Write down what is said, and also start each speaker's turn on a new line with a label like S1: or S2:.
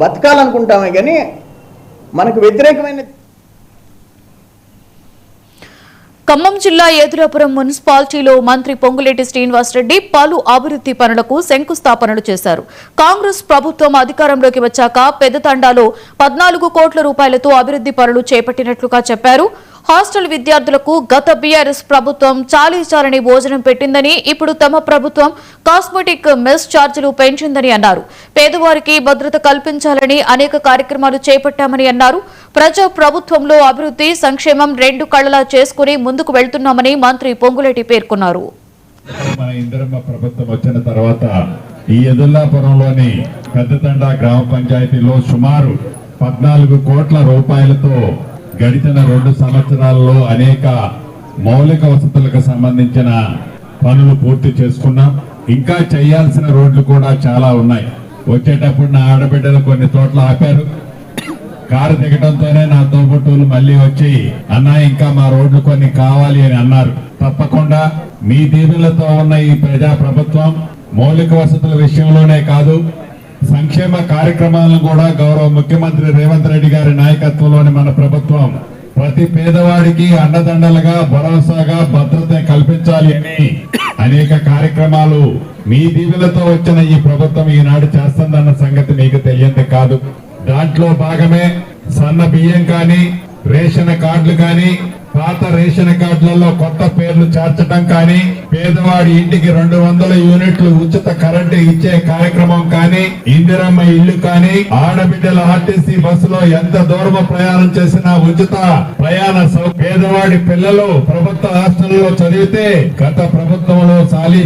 S1: బతకాలనుకుంటామే కానీ మనకు వ్యతిరేకమైన.
S2: ఖమ్మం జిల్లా ఏదులాపురం మున్సిపాలిటీలో మంత్రి పొంగులేటి శ్రీనివాసరెడ్డి పలు అభివృద్ధి పనులకు శంకుస్థాపనలు చేశారు. కాంగ్రెస్ ప్రభుత్వం అధికారంలోకి వచ్చాక పెద్దతండాలో 14 కోట్ల రూపాయలతో అభివృద్ధి పనులు చేపట్టినట్లుగా చెప్పారు. హాస్టల్ విద్యార్థులకు గత బీఆర్ఎస్ ప్రభుత్వం చాలీచాలని భోజనం పెట్టిందని, ఇప్పుడు తమ ప్రభుత్వం కాస్మెటిక్ మెస్ ఛార్జీలు పెంచిందని అన్నారు. పేదవారికి భద్రత కల్పించాలని అనేక కార్యక్రమాలు చేపట్టామని అన్నారు. ప్రజా ప్రభుత్వంలో అభివృద్ధి సంక్షేమం 2 కళ్లలా చేసుకుని ముందుకు వెళ్తున్నామని మంత్రి పొంగులేటి పేర్కొన్నారు.
S3: మన ఇందిరమ్మ ప్రభుత్వం వచ్చిన తర్వాత ఈ ఎదుల్లాపురంలోని పెద్దతండా గ్రామ పంచాయతీలో సుమారు 14 కోట్ల రూపాయలతో గడిచిన 2 సంవత్సరాల్లో అనేక మౌలిక వసతులకు సంబంధించిన పనులు పూర్తి చేసుకున్నాం. ఇంకా చేయాల్సిన రోడ్లు కూడా చాలా ఉన్నాయి. వచ్చేటప్పుడు నా ఆడబిడ్డలు కొన్ని చోట్ల ఆపారు. కారు దిగడంతోనే నా తోబుట్టువులు మళ్ళీ వచ్చి అన్నా ఇంకా మా రోడ్లు కొన్ని కావాలి అని అన్నారు. తప్పకుండా మీ దీవెనలతో ఉన్న ఈ ప్రజా ప్రభుత్వం మౌలిక వసతుల విషయంలోనే కాదు, సంక్షేమ కార్యక్రమాలను కూడా గౌరవ ముఖ్యమంత్రి రేవంత్ రెడ్డి గారి నాయకత్వంలోని మన ప్రభుత్వం ప్రతి పేదవాడికి అండదండలుగా భరోసాగా భద్రత కల్పించాలి అని అనేక కార్యక్రమాలు మీ దీవెనలతో వచ్చిన ఈ ప్రభుత్వం ఈనాడు చేస్తుందన్న సంగతి మీకు తెలియంది కాదు. దాంట్లో భాగమే సన్న బియ్యం కానీ, రేషన్ కార్డులు కానీ, పాత రేషన్ కార్డులలో కొత్త పేర్లు చేర్చడం కానీ, పేదవాడి ఇంటికి 200 యూనిట్లు ఉచిత కరెంటు ఇచ్చే కార్యక్రమం కానీ, ఇందిరమ్మ ఇల్లు కానీ, ఆడబిడ్డల ఆర్టీసీ బస్సులో ఎంత దూరం ప్రయాణం చేసినా ఉచిత ప్రయాణ పేదవాడి పిల్లలు ప్రభుత్వ హాస్టల్లో చదివితే గత ప్రభుత్వంలో చాలీ